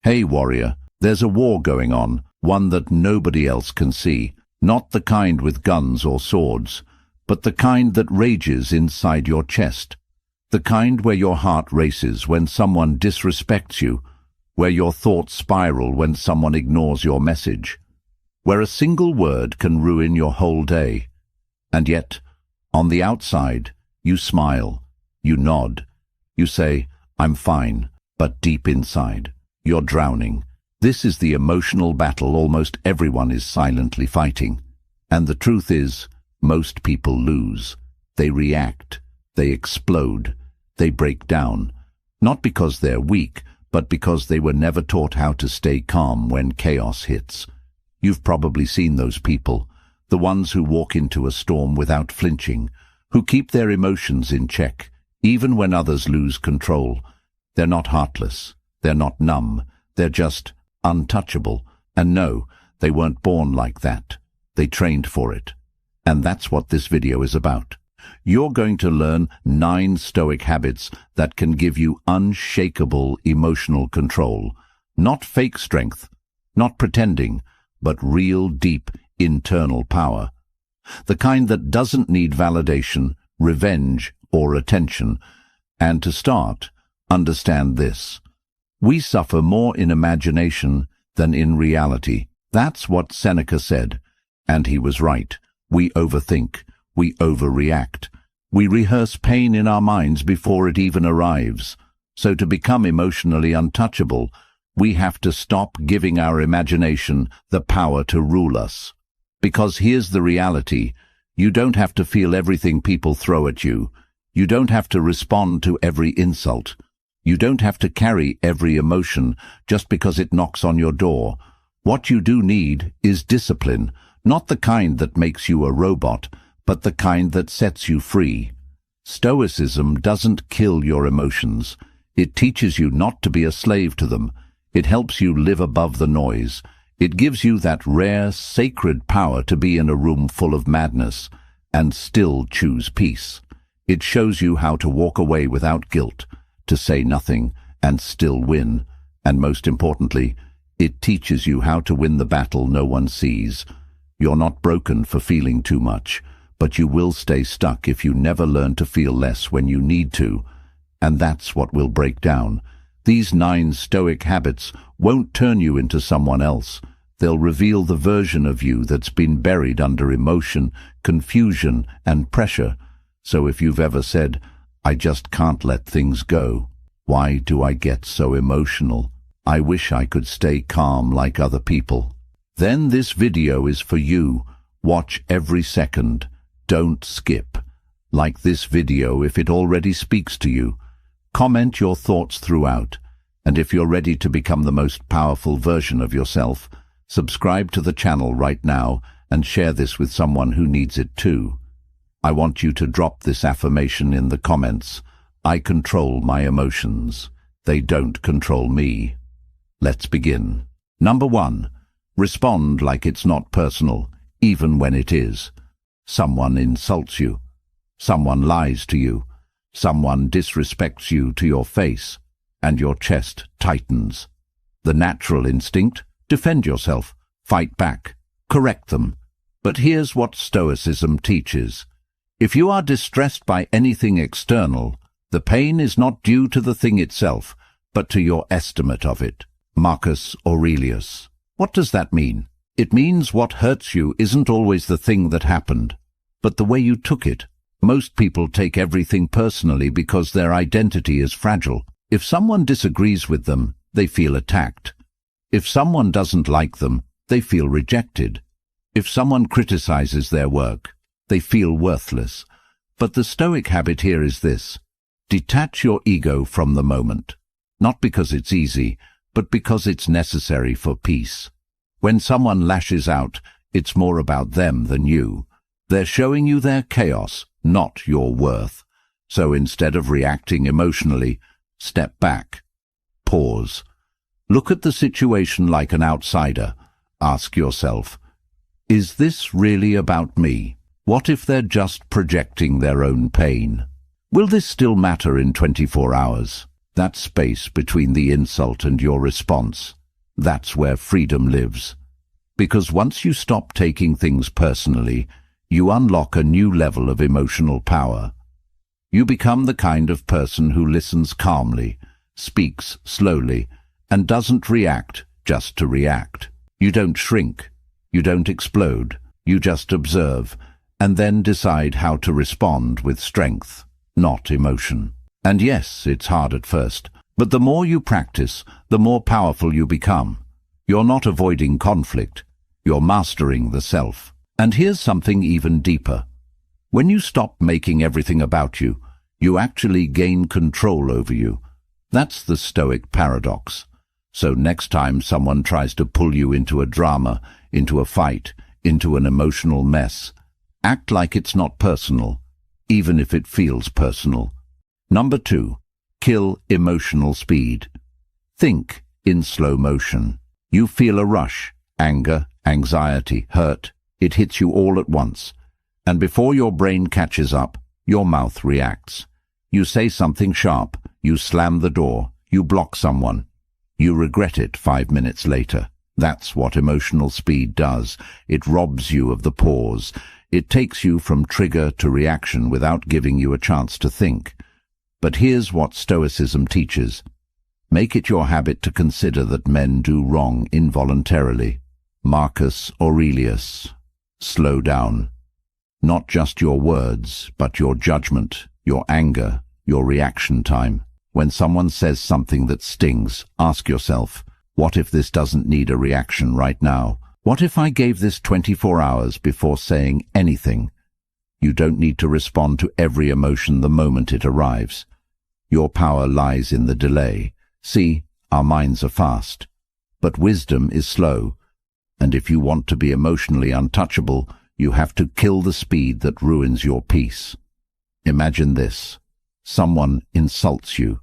Hey warrior, there's a war going on, one that nobody else can see. Not the kind with guns or swords, but the kind that rages inside your chest. The kind where your heart races when someone disrespects you, where your thoughts spiral when someone ignores your message, where a single word can ruin your whole day. And yet, on the outside, you smile, you nod, you say, "I'm fine," but deep inside, you're drowning. This is the emotional battle almost everyone is silently fighting. And the truth is, most people lose. They react, they explode, they break down. Not because they're weak, but because they were never taught how to stay calm when chaos hits. You've probably seen those people, the ones who walk into a storm without flinching, who keep their emotions in check, even when others lose control. They're not heartless, they're not numb, they're just untouchable. And no, they weren't born like that. They trained for it. And that's what this video is about. You're going to learn 9 Stoic habits that can give you unshakable emotional control. Not fake strength, not pretending, but real deep internal power. The kind that doesn't need validation, revenge, or attention. And to start, understand this. We suffer more in imagination than in reality. That's what Seneca said. And he was right. We overthink. We overreact. We rehearse pain in our minds before it even arrives. So to become emotionally untouchable, we have to stop giving our imagination the power to rule us. Because here's the reality. You don't have to feel everything people throw at you. You don't have to respond to every insult. You don't have to carry every emotion just because it knocks on your door. What you do need is discipline, not the kind that makes you a robot, but the kind that sets you free. Stoicism doesn't kill your emotions. It teaches you not to be a slave to them. It helps you live above the noise. It gives you that rare, sacred power to be in a room full of madness and still choose peace. It shows you how to walk away without guilt, to say nothing and still win. And most importantly, it teaches you how to win the battle no one sees. You're not broken for feeling too much, but you will stay stuck if you never learn to feel less when you need to. And that's what will break down. These 9 Stoic habits won't turn you into someone else. They'll reveal the version of you that's been buried under emotion, confusion, and pressure. So if you've ever said, "I just can't let things go. Why do I get so emotional? I wish I could stay calm like other people," then this video is for you. Watch every second. Don't skip. Like this video if it already speaks to you. Comment your thoughts throughout. And if you're ready to become the most powerful version of yourself, subscribe to the channel right now and share this with someone who needs it too. I want you to drop this affirmation in the comments. I control my emotions. They don't control me. Let's begin. Number 1. Respond like it's not personal, even when it is. Someone insults you. Someone lies to you. Someone disrespects you to your face, and your chest tightens. The natural instinct? Defend yourself, fight back, correct them. But here's what Stoicism teaches. If you are distressed by anything external, the pain is not due to the thing itself, but to your estimate of it. Marcus Aurelius. What does that mean? It means what hurts you isn't always the thing that happened, but the way you took it. Most people take everything personally because their identity is fragile. If someone disagrees with them, they feel attacked. If someone doesn't like them, they feel rejected. If someone criticizes their work, they feel worthless. But the Stoic habit here is this. Detach your ego from the moment. Not because it's easy, but because it's necessary for peace. When someone lashes out, it's more about them than you. They're showing you their chaos, not your worth. So instead of reacting emotionally, step back. Pause. Look at the situation like an outsider. Ask yourself, is this really about me? What if they're just projecting their own pain? Will this still matter in 24 hours? that space between the insult and your response. That's where freedom lives. Because once you stop taking things personally, you unlock a new level of emotional power. You become the kind of person who listens calmly, speaks slowly, and doesn't react just to react. You don't shrink. You don't explode. You just observe, and then decide how to respond with strength, not emotion. And yes, it's hard at first, but the more you practice, the more powerful you become. You're not avoiding conflict. You're mastering the self. And here's something even deeper. When you stop making everything about you, you actually gain control over you. That's the Stoic paradox. So next time someone tries to pull you into a drama, into a fight, into an emotional mess, act like it's not personal, even if it feels personal. Number 2, kill emotional speed. Think in slow motion. You feel a rush, anger, anxiety, hurt. It hits you all at once. And before your brain catches up, your mouth reacts. You say something sharp, you slam the door, you block someone. You regret it 5 minutes later. That's what emotional speed does. It robs you of the pause. It takes you from trigger to reaction without giving you a chance to think. But here's what Stoicism teaches. Make it your habit to consider that men do wrong involuntarily. Marcus Aurelius. Slow down. Not just your words, but your judgment, your anger, your reaction time. When someone says something that stings, ask yourself, what if this doesn't need a reaction right now? What if I gave this 24 hours before saying anything? You don't need to respond to every emotion the moment it arrives. Your power lies in the delay. See, our minds are fast, but wisdom is slow. And if you want to be emotionally untouchable, you have to kill the speed that ruins your peace. Imagine this. Someone insults you.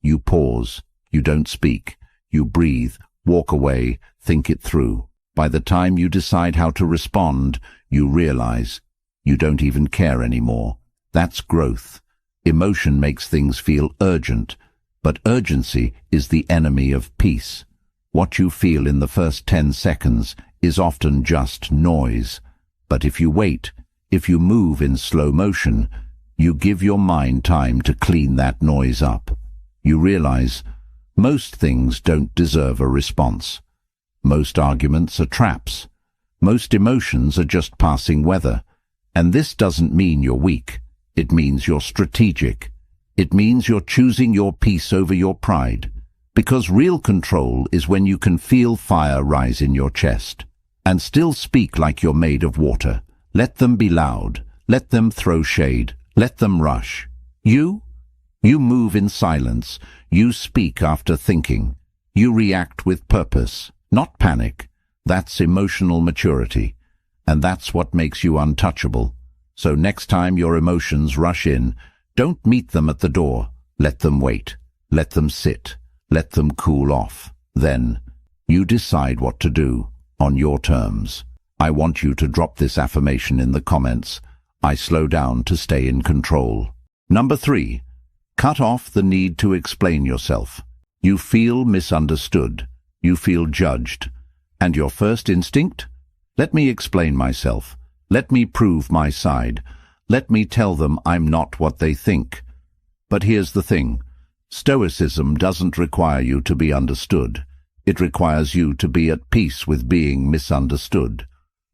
You pause. You don't speak. You breathe, walk away, think it through. By the time you decide how to respond, you realize you don't even care anymore. That's growth. Emotion makes things feel urgent, but urgency is the enemy of peace. What you feel in the first 10 seconds is often just noise. But if you wait, if you move in slow motion, you give your mind time to clean that noise up. You realize most things don't deserve a response. Most arguments are traps. Most emotions are just passing weather. And this doesn't mean you're weak. It means you're strategic. It means you're choosing your peace over your pride. Because real control is when you can feel fire rise in your chest and still speak like you're made of water. Let them be loud. Let them throw shade. Let them rush. You move in silence. You speak after thinking. You react with purpose, not panic. That's emotional maturity. And that's what makes you untouchable. So next time your emotions rush in, don't meet them at the door. Let them wait. Let them sit. Let them cool off. Then, you decide what to do, on your terms. I want you to drop this affirmation in the comments. I slow down to stay in control. Number 3, cut off the need to explain yourself. You feel misunderstood. You feel judged. And your first instinct? Let me explain myself. Let me prove my side. Let me tell them I'm not what they think. But here's the thing. Stoicism doesn't require you to be understood. It requires you to be at peace with being misunderstood.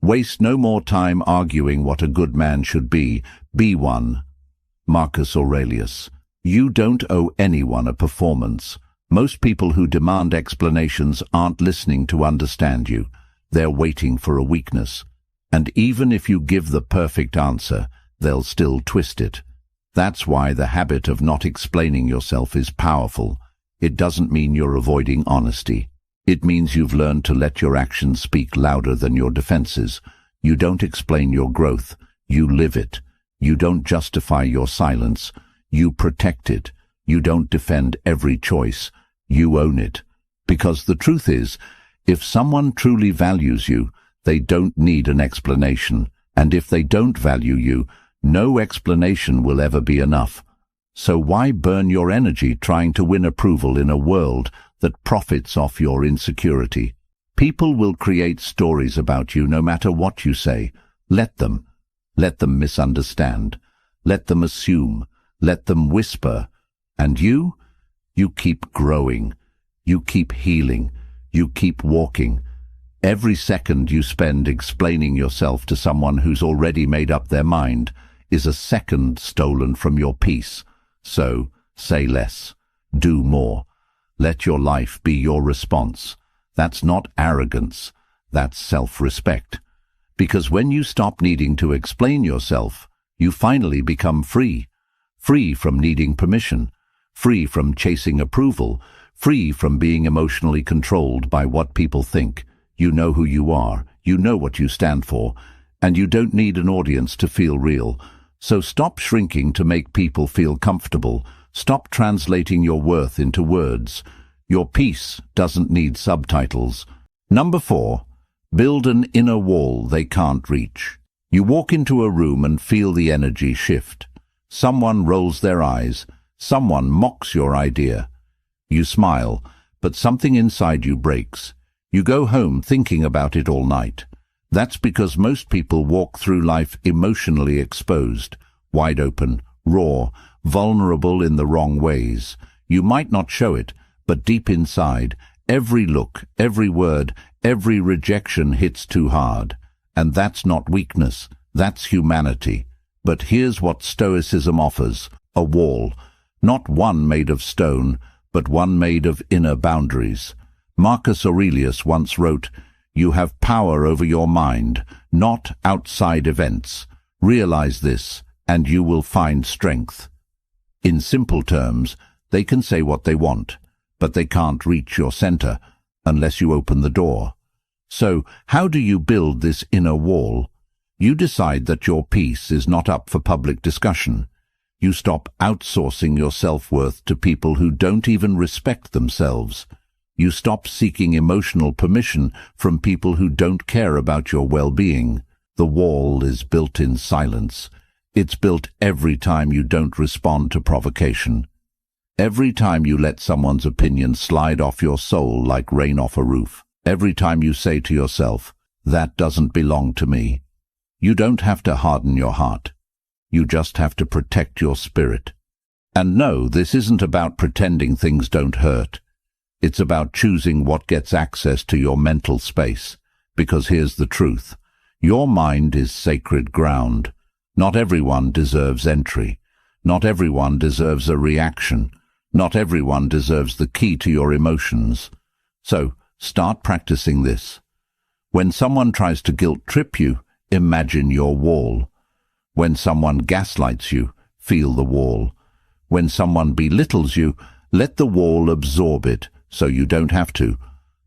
Waste no more time arguing what a good man should be. Be one. Marcus Aurelius. You don't owe anyone a performance. Most people who demand explanations aren't listening to understand you. They're waiting for a weakness. And even if you give the perfect answer, they'll still twist it. That's why the habit of not explaining yourself is powerful. It doesn't mean you're avoiding honesty. It means you've learned to let your actions speak louder than your defenses. You don't explain your growth. You live it. You don't justify your silence. You protect it. You don't defend every choice. You own it. Because the truth is, if someone truly values you, they don't need an explanation. And if they don't value you, no explanation will ever be enough. So why burn your energy trying to win approval in a world that profits off your insecurity? People will create stories about you no matter what you say. Let them. Let them misunderstand. Let them assume. Let them whisper. And you keep growing. You keep healing. You keep walking. Every second you spend explaining yourself to someone who's already made up their mind is a second stolen from your peace. So, say less. Do more. Let your life be your response. That's not arrogance. That's self-respect. Because when you stop needing to explain yourself, you finally become free. Free from needing permission. Free from chasing approval. Free from being emotionally controlled by what people think. You know who you are. You know what you stand for. And you don't need an audience to feel real. So stop shrinking to make people feel comfortable. Stop translating your worth into words. Your peace doesn't need subtitles. Number 4. Build an inner wall they can't reach. You walk into a room and feel the energy shift. Someone rolls their eyes. Someone mocks your idea. You smile, but something inside you breaks. You go home thinking about it all night. That's because most people walk through life emotionally exposed, wide open, raw, vulnerable in the wrong ways. You might not show it, but deep inside, every look, every word, every rejection hits too hard. And that's not weakness, that's humanity. But here's what Stoicism offers: a wall, not one made of stone, but one made of inner boundaries. Marcus Aurelius once wrote, "You have power over your mind, not outside events. Realize this, and you will find strength." In simple terms, they can say what they want, but they can't reach your center unless you open the door. So, how do you build this inner wall? You decide that your peace is not up for public discussion. You stop outsourcing your self-worth to people who don't even respect themselves. You stop seeking emotional permission from people who don't care about your well-being. The wall is built in silence. It's built every time you don't respond to provocation. Every time you let someone's opinion slide off your soul like rain off a roof. Every time you say to yourself, "That doesn't belong to me." You don't have to harden your heart. You just have to protect your spirit. And no, this isn't about pretending things don't hurt. It's about choosing what gets access to your mental space. Because here's the truth. Your mind is sacred ground. Not everyone deserves entry. Not everyone deserves a reaction. Not everyone deserves the key to your emotions. So, start practicing this. When someone tries to guilt-trip you, imagine your wall. When someone gaslights you, feel the wall. When someone belittles you, let the wall absorb it, so you don't have to.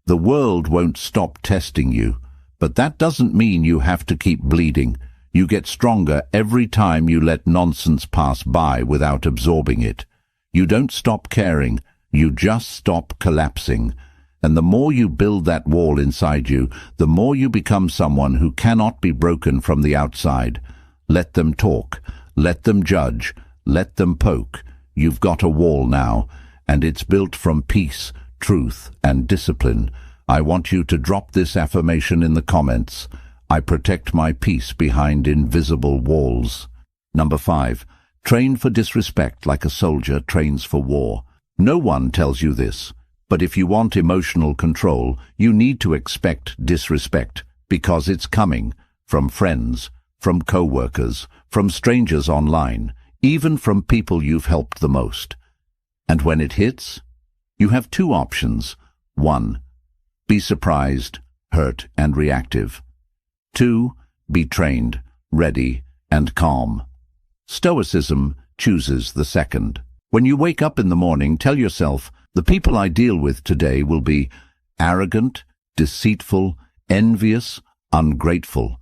The world won't stop testing you, but that doesn't mean you have to keep bleeding. You get stronger every time you let nonsense pass by without absorbing it. You don't stop caring, you just stop collapsing. And the more you build that wall inside you, the more you become someone who cannot be broken from the outside. Let them talk, let them judge, let them poke. You've got a wall now, and it's built from peace, truth, and discipline. I want you to drop this affirmation in the comments. I protect my peace behind invisible walls. Number 5. Train for disrespect like a soldier trains for war. No one tells you this, but if you want emotional control, you need to expect disrespect, because it's coming from friends, from co-workers, from strangers online, even from people you've helped the most. And when it hits, you have 2 options. 1. Be surprised, hurt, and reactive. 2. Be trained, ready, and calm. Stoicism chooses the second. When you wake up in the morning, tell yourself, the people I deal with today will be arrogant, deceitful, envious, ungrateful.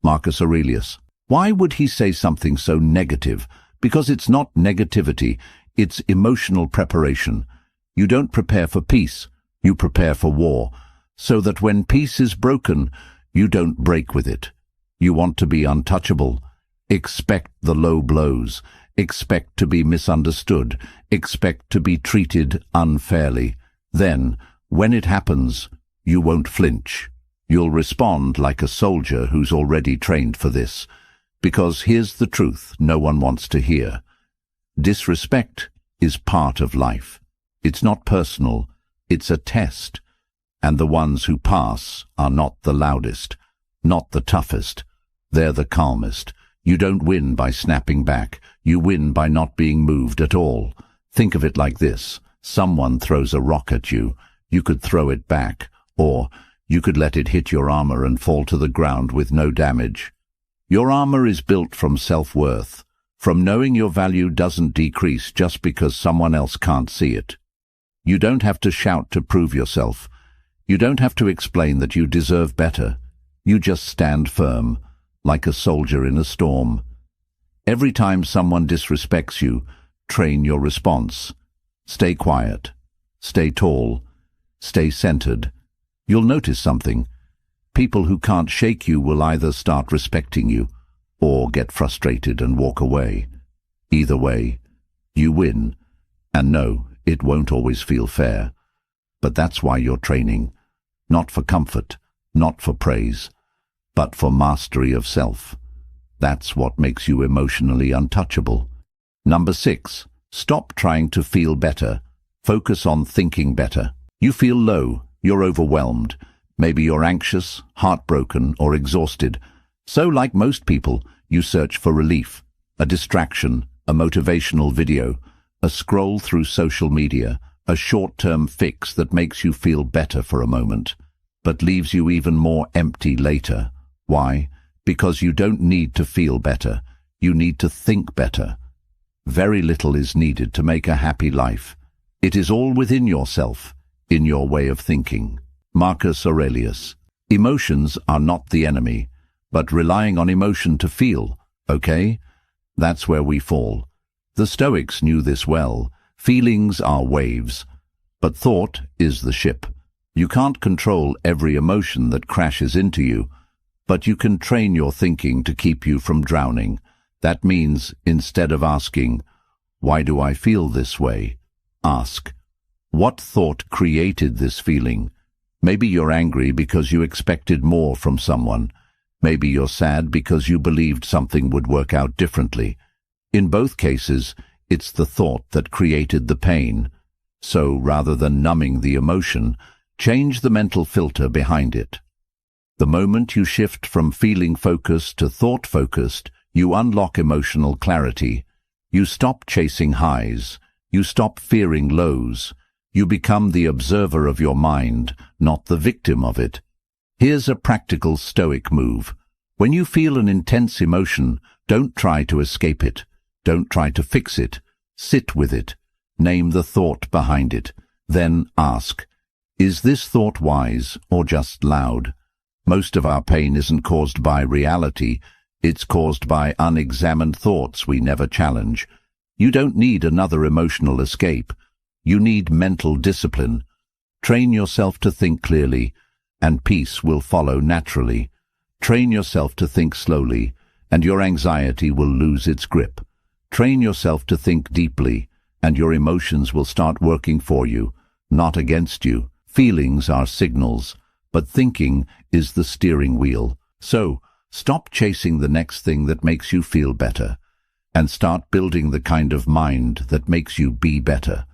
Marcus Aurelius. Why would he say something so negative? Because it's not negativity, it's emotional preparation. You don't prepare for peace, you prepare for war, so that when peace is broken, you don't break with it. You want to be untouchable. Expect the low blows. expect to be misunderstood, expect to be treated unfairly. Then, when it happens, you won't flinch. You'll respond like a soldier who's already trained for this. Because here's the truth no one wants to hear. Disrespect is part of life. It's not personal, it's a test. And the ones who pass are not the loudest, not the toughest. They're the calmest. You don't win by snapping back. You win by not being moved at all. Think of it like this. Someone throws a rock at you. You could throw it back, or you could let it hit your armor and fall to the ground with no damage. Your armor is built from self-worth, from knowing your value doesn't decrease just because someone else can't see it. You don't have to shout to prove yourself. You don't have to explain that you deserve better. You just stand firm, like a soldier in a storm. Every time someone disrespects you, train your response. Stay quiet. Stay tall. Stay centered. You'll notice something. People who can't shake you will either start respecting you or get frustrated and walk away. Either way, you win. And no, it won't always feel fair. But that's why you're training. Not for comfort, not for praise, but for mastery of self. That's what makes you emotionally untouchable. Number 6. Stop trying to feel better. Focus on thinking better. You feel low, you're overwhelmed. Maybe you're anxious, heartbroken, or exhausted. So, like most people, you search for relief, a distraction, a motivational video, a scroll through social media, a short-term fix that makes you feel better for a moment, but leaves you even more empty later. Why? Because you don't need to feel better. You need to think better. Very little is needed to make a happy life. It is all within yourself, in your way of thinking. Marcus Aurelius. Emotions are not the enemy, but relying on emotion to feel, okay? That's where we fall. The Stoics knew this well. Feelings are waves, but thought is the ship. You can't control every emotion that crashes into you, but you can train your thinking to keep you from drowning. That means, instead of asking, "Why do I feel this way?" ask, "What thought created this feeling?" Maybe you're angry because you expected more from someone. Maybe you're sad because you believed something would work out differently. In both cases, it's the thought that created the pain. So, rather than numbing the emotion, change the mental filter behind it. The moment you shift from feeling-focused to thought-focused, you unlock emotional clarity. You stop chasing highs. You stop fearing lows. You become the observer of your mind, not the victim of it. Here's a practical Stoic move. When you feel an intense emotion, don't try to escape it. Don't try to fix it. Sit with it. Name the thought behind it. Then ask, is this thought wise or just loud? Most of our pain isn't caused by reality. It's caused by unexamined thoughts we never challenge. You don't need another emotional escape. You need mental discipline. Train yourself to think clearly, and peace will follow naturally. Train yourself to think slowly, and your anxiety will lose its grip. Train yourself to think deeply, and your emotions will start working for you, not against you. Feelings are signals, but thinking is the steering wheel. So, stop chasing the next thing that makes you feel better, and start building the kind of mind that makes you be better.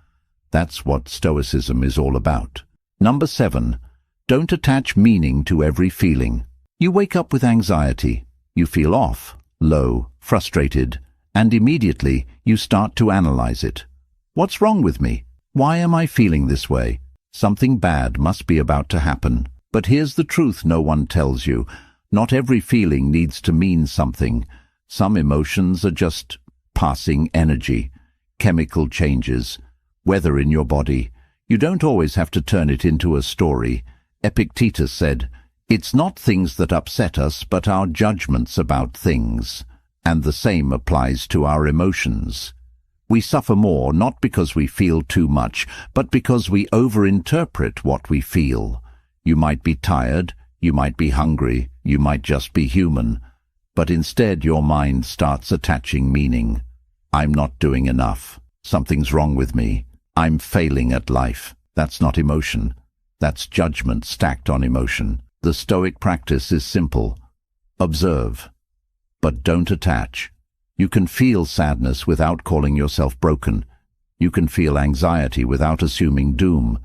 That's what Stoicism is all about. Number 7. Don't attach meaning to every feeling. You wake up with anxiety. You feel off, low, frustrated, and immediately you start to analyze it. What's wrong with me? Why am I feeling this way? Something bad must be about to happen. But here's the truth no one tells you. Not every feeling needs to mean something. Some emotions are just passing energy, chemical changes, weather in your body. You don't always have to turn it into a story. Epictetus said, "It's not things that upset us, but our judgments about things." And the same applies to our emotions. We suffer more not because we feel too much, but because we overinterpret what we feel. You might be tired, you might be hungry, you might just be human, but instead your mind starts attaching meaning. I'm not doing enough. Something's wrong with me. I'm failing at life. That's not emotion. That's judgment stacked on emotion. The Stoic practice is simple. Observe, but don't attach. You can feel sadness without calling yourself broken. You can feel anxiety without assuming doom.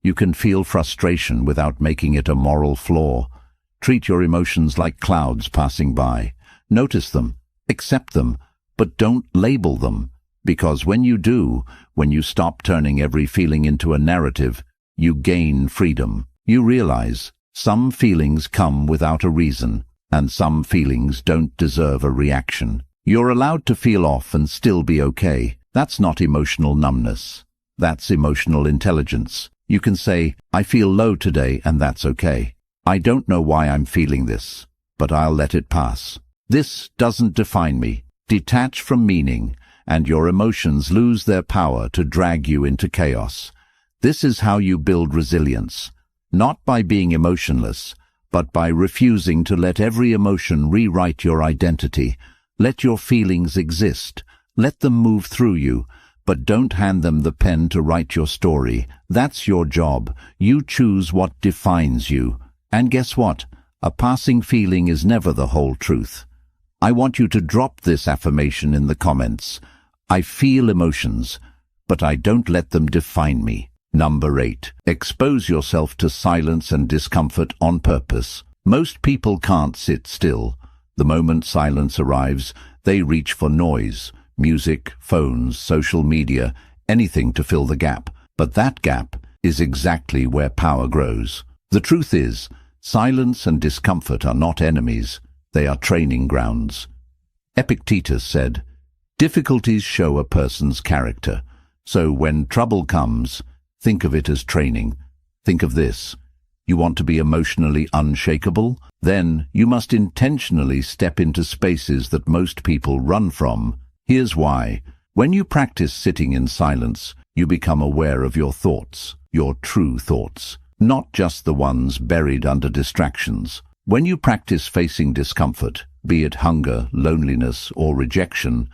You can feel frustration without making it a moral flaw. Treat your emotions like clouds passing by. Notice them, accept them, but don't label them. Because when you do, when you stop turning every feeling into a narrative, you gain freedom. You realize some feelings come without a reason, and some feelings don't deserve a reaction. You're allowed to feel off and still be okay. That's not emotional numbness. That's emotional intelligence. You can say, I feel low today, and that's okay. I don't know why I'm feeling this, but I'll let it pass. This doesn't define me. Detach from meaning, and your emotions lose their power to drag you into chaos. This is how you build resilience, not by being emotionless, but by refusing to let every emotion rewrite your identity. Let your feelings exist. Let them move through you, but don't hand them the pen to write your story. That's your job. You choose what defines you. And guess what? A passing feeling is never the whole truth. I want you to drop this affirmation in the comments. I feel emotions, but I don't let them define me. Number 8. Expose yourself to silence and discomfort on purpose. Most people can't sit still. The moment silence arrives, they reach for noise, music, phones, social media, anything to fill the gap. But that gap is exactly where power grows. The truth is, silence and discomfort are not enemies, they are training grounds. Epictetus said, difficulties show a person's character. So when trouble comes, think of it as training. Think of this. You want to be emotionally unshakable? Then you must intentionally step into spaces that most people run from. Here's why. When you practice sitting in silence, you become aware of your thoughts, your true thoughts, not just the ones buried under distractions. When you practice facing discomfort, be it hunger, loneliness, or rejection,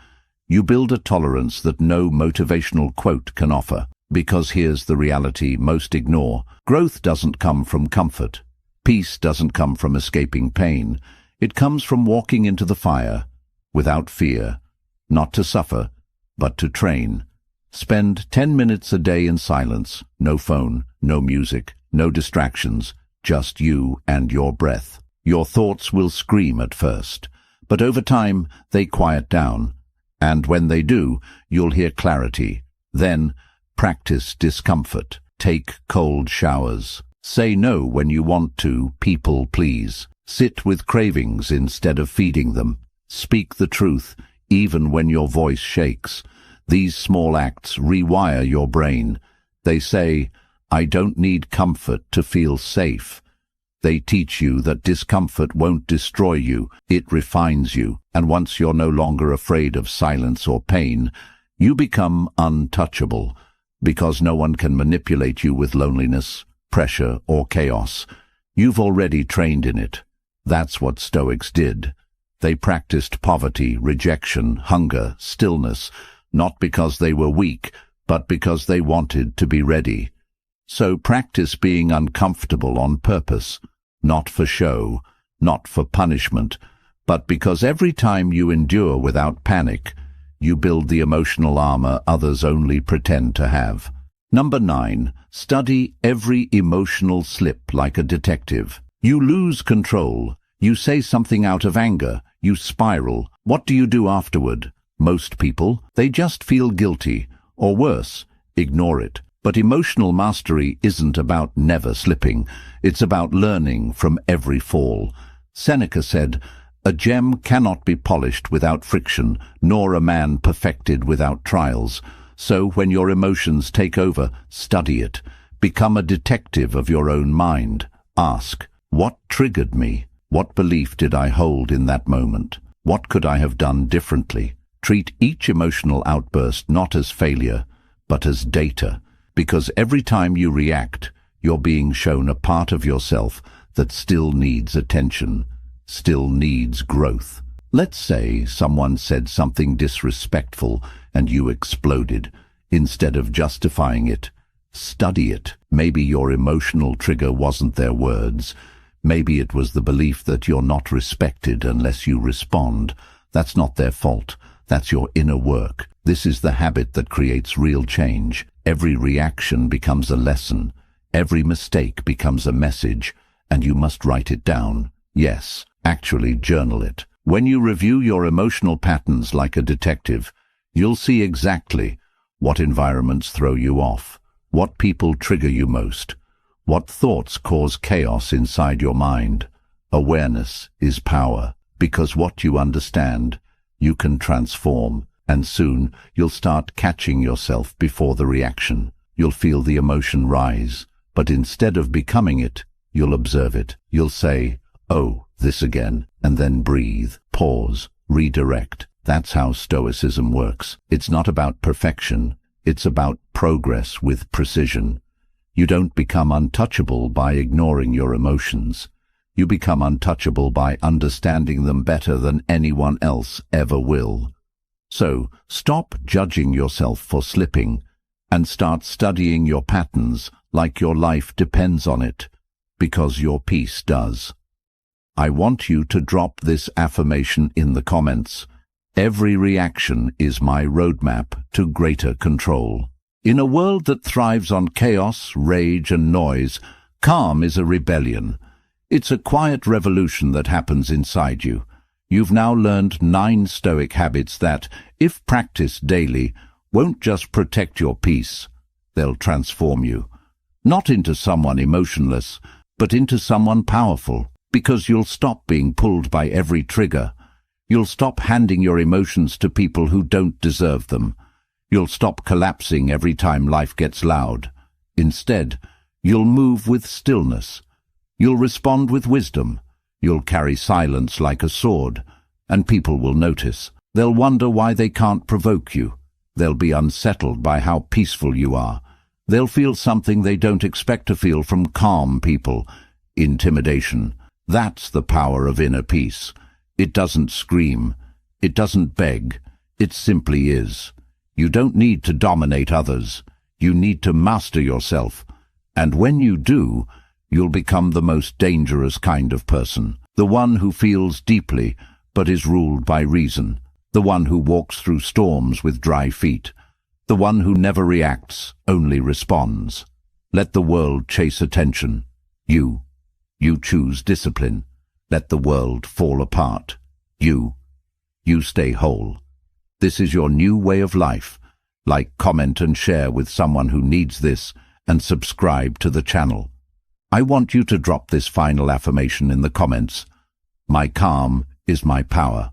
you build a tolerance that no motivational quote can offer. Because here's the reality most ignore. Growth doesn't come from comfort. Peace doesn't come from escaping pain. It comes from walking into the fire, without fear, not to suffer, but to train. Spend 10 minutes a day in silence, no phone, no music, no distractions, just you and your breath. Your thoughts will scream at first, but over time they quiet down. And when they do, you'll hear clarity. Then, practice discomfort. Take cold showers. Say no when you want to, people please. Sit with cravings instead of feeding them. Speak the truth, even when your voice shakes. These small acts rewire your brain. They say, I don't need comfort to feel safe. They teach you that discomfort won't destroy you, it refines you. And once you're no longer afraid of silence or pain, you become untouchable. Because no one can manipulate you with loneliness, pressure, or chaos. You've already trained in it. That's what Stoics did. They practiced poverty, rejection, hunger, stillness, not because they were weak, but because they wanted to be ready. So practice being uncomfortable on purpose, not for show, not for punishment, but because every time you endure without panic, you build the emotional armor others only pretend to have. Number 9. Study every emotional slip like a detective. You lose control. You say something out of anger. You spiral. What do you do afterward? Most people, they just feel guilty, or worse, ignore it. But emotional mastery isn't about never slipping. It's about learning from every fall. Seneca said, a gem cannot be polished without friction, nor a man perfected without trials. So when your emotions take over, study it. Become a detective of your own mind. Ask, what triggered me? What belief did I hold in that moment? What could I have done differently? Treat each emotional outburst not as failure, but as data. Because every time you react, you're being shown a part of yourself that still needs attention, still needs growth. Let's say someone said something disrespectful and you exploded. Instead of justifying it, study it. Maybe your emotional trigger wasn't their words. Maybe it was the belief that you're not respected unless you respond. That's not their fault. That's your inner work. This is the habit that creates real change. Every reaction becomes a lesson. Every mistake becomes a message, and you must write it down. Yes, actually journal it. When you review your emotional patterns like a detective, you'll see exactly what environments throw you off, what people trigger you most, what thoughts cause chaos inside your mind. Awareness is power, because what you understand, you can transform, and soon you'll start catching yourself before the reaction. You'll feel the emotion rise, but instead of becoming it, you'll observe it. You'll say, "Oh, this again," and then breathe, pause, redirect. That's how Stoicism works. It's not about perfection, it's about progress with precision. You don't become untouchable by ignoring your emotions. You become untouchable by understanding them better than anyone else ever will. So, stop judging yourself for slipping and start studying your patterns like your life depends on it, because your peace does. I want you to drop this affirmation in the comments. Every reaction is my roadmap to greater control. In a world that thrives on chaos, rage, and noise, calm is a rebellion. It's a quiet revolution that happens inside you. You've now learned 9 Stoic habits that, if practiced daily, won't just protect your peace. They'll transform you. Not into someone emotionless, but into someone powerful. Because you'll stop being pulled by every trigger. You'll stop handing your emotions to people who don't deserve them. You'll stop collapsing every time life gets loud. Instead, you'll move with stillness. You'll respond with wisdom. You'll carry silence like a sword, and people will notice. They'll wonder why they can't provoke you. They'll be unsettled by how peaceful you are. They'll feel something they don't expect to feel from calm people: intimidation. That's the power of inner peace. It doesn't scream. It doesn't beg. It simply is. You don't need to dominate others. You need to master yourself. And when you do, you'll become the most dangerous kind of person. The one who feels deeply, but is ruled by reason. The one who walks through storms with dry feet. The one who never reacts, only responds. Let the world chase attention. You choose discipline. Let the world fall apart. You stay whole. This is your new way of life. Like, comment, and share with someone who needs this, and subscribe to the channel. I want you to drop this final affirmation in the comments. My calm is my power.